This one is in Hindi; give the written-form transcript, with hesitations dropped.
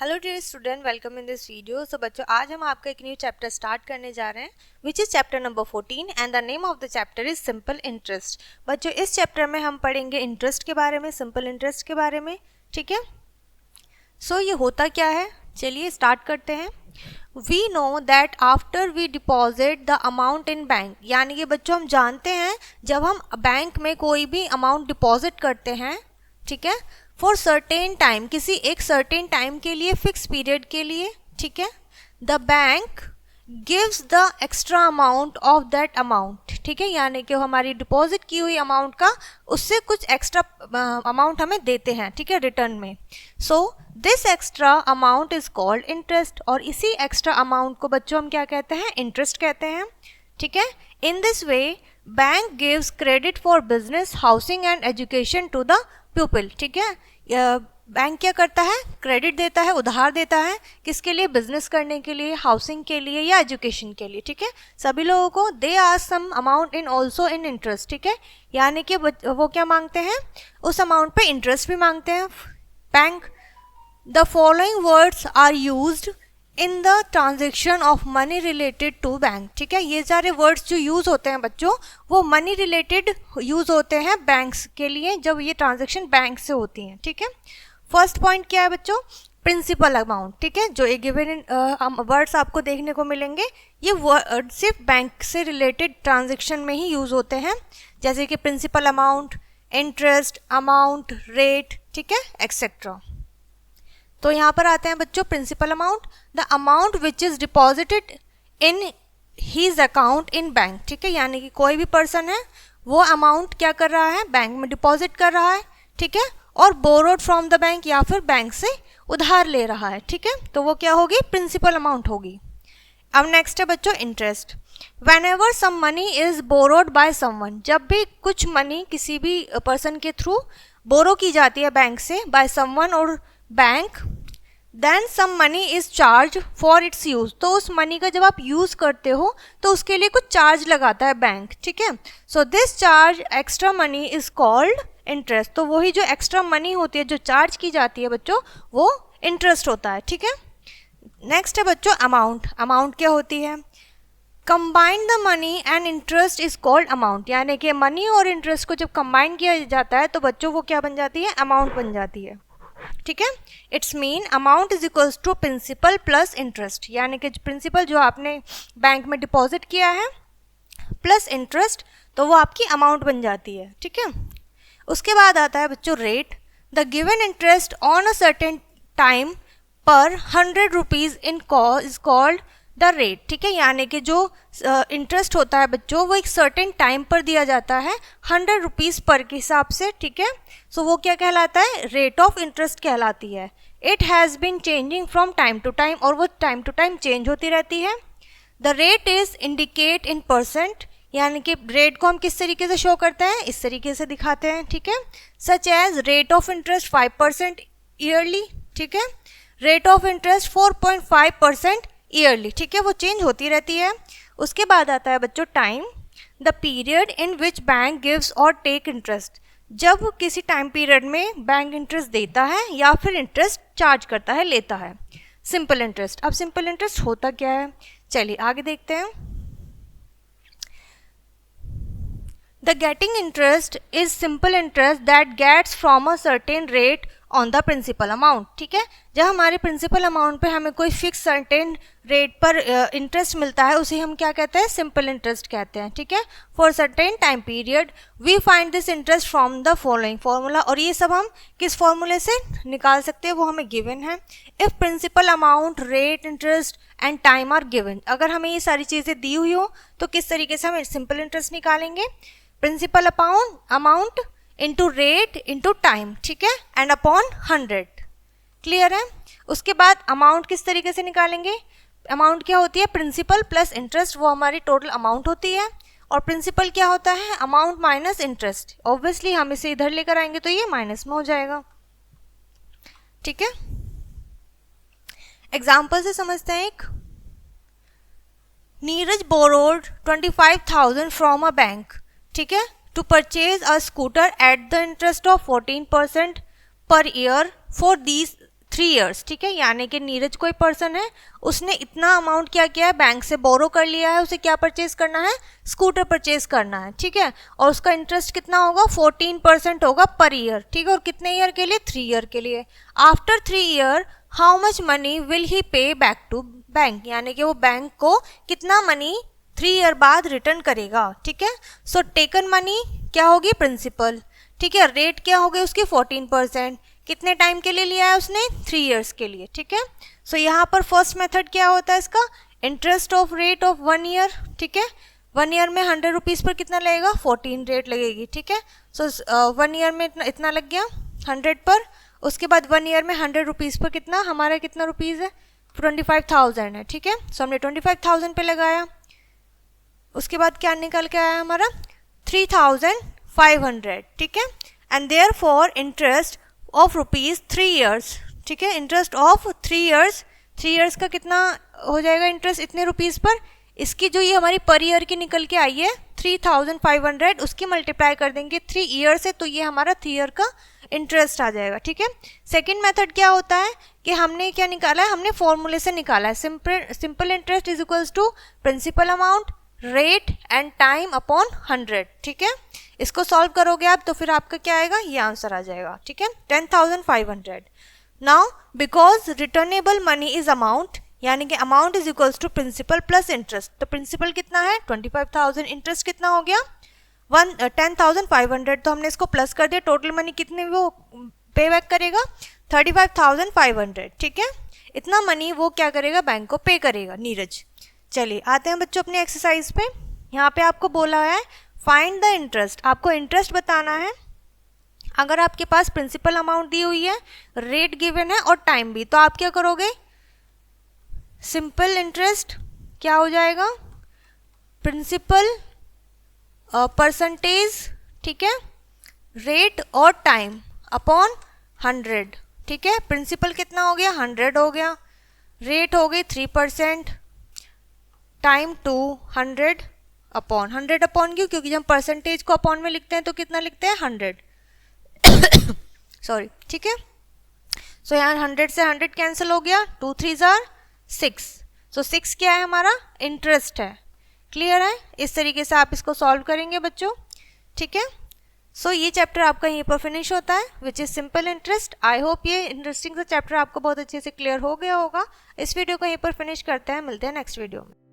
Hello dear student, welcome in this video. So बच्चों, आज हम आपका एक न्यू चैप्टर स्टार्ट करने जा रहे हैं which is chapter number 14 and the name of the chapter is simple interest. बच्चों, इस चैप्टर में हम पढ़ेंगे इंटरेस्ट के बारे में, सिंपल इंटरेस्ट के बारे में। ठीक है, सो ये होता क्या है, चलिए स्टार्ट करते हैं। We know that after we deposit the amount in bank, यानी कि बच्चों हम जानते हैं जब हम बैंक में कोई भी अमाउंट डिपॉजिट करते हैं, ठीक है, फॉर सर्टेन टाइम, किसी एक सर्टेन टाइम के लिए, फिक्स पीरियड के लिए, ठीक है, the bank gives the extra amount of that amount. ठीक है, यानी कि हमारी डिपॉजिट की हुई अमाउंट का उससे कुछ एक्स्ट्रा अमाउंट हमें देते हैं, ठीक है, रिटर्न में। So this extra amount is called interest, और इसी एक्स्ट्रा अमाउंट को बच्चों हम क्या कहते हैं, इंटरेस्ट कहते हैं। ठीक है, in this way bank gives credit for business, housing and education to the people. ठीक है, बैंक क्या करता है, क्रेडिट देता है, उधार देता है, किसके लिए, बिजनेस करने के लिए, हाउसिंग के लिए या एजुकेशन के लिए। ठीक है, सभी लोगों को they are some amount in also in interest. ठीक है, यानी कि वो क्या मांगते हैं, उस अमाउंट पे इंटरेस्ट भी मांगते हैं bank. The following words are used in the transaction of money related to bank. ठीक है, ये सारे वर्ड्स जो यूज़ होते हैं बच्चों, वो मनी रिलेटेड यूज़ होते हैं बैंक्स के लिए, जब ये ट्रांजेक्शन बैंक से होती हैं। ठीक है, फर्स्ट पॉइंट क्या है बच्चों, प्रिंसिपल अमाउंट। ठीक है, जो एक गिवन वर्ड्स आपको देखने को मिलेंगे, ये वर्ड सिर्फ बैंक से रिलेटेड ट्रांजेक्शन में ही यूज़ होते हैं, जैसे कि principal amount, interest amount, rate, ठीक है, एक्सेट्रा। तो यहाँ पर आते हैं बच्चों principal amount, the amount which is deposited in his account in bank. ठीक है, यानी कि कोई भी पर्सन है, वो अमाउंट क्या कर रहा है, बैंक में डिपॉजिट कर रहा है, ठीक है, और बोरोड फ्रॉम द बैंक, या फिर बैंक से उधार ले रहा है। ठीक है, तो वो क्या होगी, प्रिंसिपल अमाउंट होगी। अब नेक्स्ट है बच्चों interest. Whenever some money is borrowed by someone, जब भी कुछ मनी किसी भी पर्सन के थ्रू बोरो की जाती है बैंक से, बाय समवन और bank, then some money is charge for its use, तो उस मनी का जब आप यूज करते हो तो उसके लिए कुछ चार्ज लगाता है बैंक। ठीक है, so this charge extra money is called interest. तो वही जो एक्स्ट्रा मनी होती है, जो चार्ज की जाती है बच्चों, वो इंटरेस्ट होता है। ठीक है, नेक्स्ट है बच्चों अमाउंट। अमाउंट क्या होती है, combine the money and interest is called amount, यानी कि मनी और इंटरेस्ट को जब कंबाइन किया जाता है तो बच्चों वो क्या बन जाती है, अमाउंट बन जाती है। ठीक है, it's mean amount is equals to principal plus interest, यानी कि प्रिंसिपल जो आपने बैंक में डिपॉजिट किया है प्लस इंटरेस्ट, तो वो आपकी अमाउंट बन जाती है। ठीक है, उसके बाद आता है बच्चों rate. The given interest on a certain time पर 100 rupees is called the rate. ठीक है, यानी कि जो इंटरेस्ट होता है बच्चों, वो एक सर्टेन टाइम पर दिया जाता है 100 रुपीज़ पर के हिसाब से। ठीक है, सो वो क्या कहलाता है, रेट ऑफ इंटरेस्ट कहलाती है। It has been changing from time to time, और वो टाइम टू टाइम चेंज होती रहती है। The rate is indicate in percent, यानी कि रेट को हम किस तरीके से शो करते हैं, इस तरीके से दिखाते हैं। ठीक है, such as rate of interest 5% yearly. ठीक है, रेट ऑफ इंटरेस्ट 4.5% ईयरली। ठीक है, वो चेंज होती रहती है। उसके बाद आता है बच्चों time, the period in which bank gives और टेक इंटरेस्ट, जब किसी टाइम पीरियड में बैंक इंटरेस्ट देता है या फिर इंटरेस्ट चार्ज करता है, लेता है। Simple interest. अब सिंपल इंटरेस्ट होता क्या है, चलिए आगे देखते हैं। The getting interest is simple interest that gets from a certain rate on the principal amount. ठीक है, जब हमारे प्रिंसिपल अमाउंट पे हमें कोई फिक्स सर्टेन रेट पर इंटरेस्ट मिलता है, उसे हम क्या कहते हैं, सिंपल इंटरेस्ट कहते हैं। ठीक है, for certain time period we find this interest from the following formula, और ये सब हम किस फॉर्मूले से निकाल सकते हैं, वो हमें गिवन है। If principal amount, rate, interest and time are given, अगर हमें ये सारी चीज़ें दी हुई हो तो किस तरीके से हम सिंपल इंटरेस्ट निकालेंगे, principal amount into rate into time. ठीक है, एंड अपॉन 100। क्लियर है। उसके बाद अमाउंट किस तरीके से निकालेंगे, अमाउंट क्या होती है, प्रिंसिपल प्लस इंटरेस्ट, वो हमारी टोटल अमाउंट होती है, और प्रिंसिपल क्या होता है, अमाउंट माइनस इंटरेस्ट। ऑब्वियसली हम इसे इधर लेकर आएंगे तो ये माइनस में हो जाएगा। ठीक है, एग्जाम्पल से समझते हैं एक। Neeraj borrowed 25,000 from a bank, ठीक है, to purchase a scooter at the interest of 14% per year for these 3 years, ठीक है। यानी कि नीरज कोई पर्सन है, उसने इतना अमाउंट क्या किया है, बैंक से बोरो कर लिया है, उसे क्या परचेज करना है, स्कूटर परचेज करना है, ठीक है। और उसका इंटरेस्ट कितना होगा, 14% होगा पर ईयर, ठीक है। और कितने ईयर के लिए, 3 ईयर के लिए। After 3 year how much money will he पे बैक टू बैंक, यानी कि वो बैंक को कितना मनी 3 ईयर बाद रिटर्न करेगा, ठीक है। सो टेकन मनी क्या होगी, प्रिंसिपल, ठीक है। रेट क्या होगी उसकी, 14%। कितने टाइम के लिए लिया है उसने, 3 ईयर्स के लिए, ठीक है। सो यहाँ पर फर्स्ट मेथड क्या होता है इसका, interest of rate of 1 year, ठीक है। 1 ईयर में 100 रुपीज़ पर कितना लगेगा, 14 रेट लगेगी, ठीक है। सो 1 ईयर में इतना लग गया 100 पर। उसके बाद 1 ईयर में 100 रुपीज़ पर कितना, हमारा कितना रुपीज़ है, 25,000 है, ठीक है। सो हमने 25,000 पे लगाया। उसके बाद क्या निकल के आया हमारा, 3,500, ठीक है। And therefore interest of rupees 3 years, ठीक है। इंटरेस्ट ऑफ 3 ईयर्स, 3 ईयर्स का कितना हो जाएगा इंटरेस्ट, इतने रुपीज़ पर। इसकी जो ये हमारी पर ईयर की निकल के आई है 3,500, उसकी मल्टीप्लाई कर देंगे 3 ईयर से, तो ये हमारा 3 ईयर का इंटरेस्ट आ जाएगा, ठीक है। सेकेंड मेथड क्या होता है कि हमने क्या निकाला है, हमने फॉर्मूले से निकाला है, simple interest is equals to principal amount rate and time upon 100, ठीक है। इसको सॉल्व करोगे आप तो फिर आपका क्या आएगा, ये आंसर आ जाएगा, ठीक है, 10,500। Now because returnable money is amount, यानी कि amount is equals to principal plus interest. तो प्रिंसिपल कितना है 25,000, इंटरेस्ट कितना हो गया 10,500, तो हमने इसको प्लस कर दिया। टोटल मनी कितने वो पे बैक करेगा, 35,500, ठीक है। इतना मनी वो क्या करेगा, बैंक को पे करेगा नीरज। चलिए आते हैं बच्चों अपनी एक्सरसाइज पे। यहाँ पे आपको बोला है फाइंड द इंटरेस्ट, आपको इंटरेस्ट बताना है। अगर आपके पास प्रिंसिपल अमाउंट दी हुई है, रेट गिवन है और टाइम भी, तो आप क्या करोगे, सिंपल इंटरेस्ट क्या हो जाएगा, प्रिंसिपल परसेंटेज, ठीक है, रेट और टाइम अपॉन 100, ठीक है। प्रिंसिपल कितना हो गया 100 हो गया, रेट हो गई 3%, टाइम 200 अपॉन 100 अपॉन क्यों, क्योंकि जब हम परसेंटेज को अपॉन में लिखते हैं तो कितना लिखते हैं 100 सॉरी, ठीक है। सो यहाँ 100 से 100 कैंसिल हो गया, 2 3 6, सो 6 क्या है हमारा, इंटरेस्ट है। क्लियर है, इस तरीके से आप इसको सॉल्व करेंगे बच्चों, ठीक है। सो ये चैप्टर आपका यहीं पर फिनिश होता है, which is simple interest. I hope ये इंटरेस्टिंग सा चैप्टर आपको बहुत अच्छे से क्लियर हो गया होगा। इस वीडियो को यहीं पर फिनिश करते हैं, मिलते हैं नेक्स्ट वीडियो में।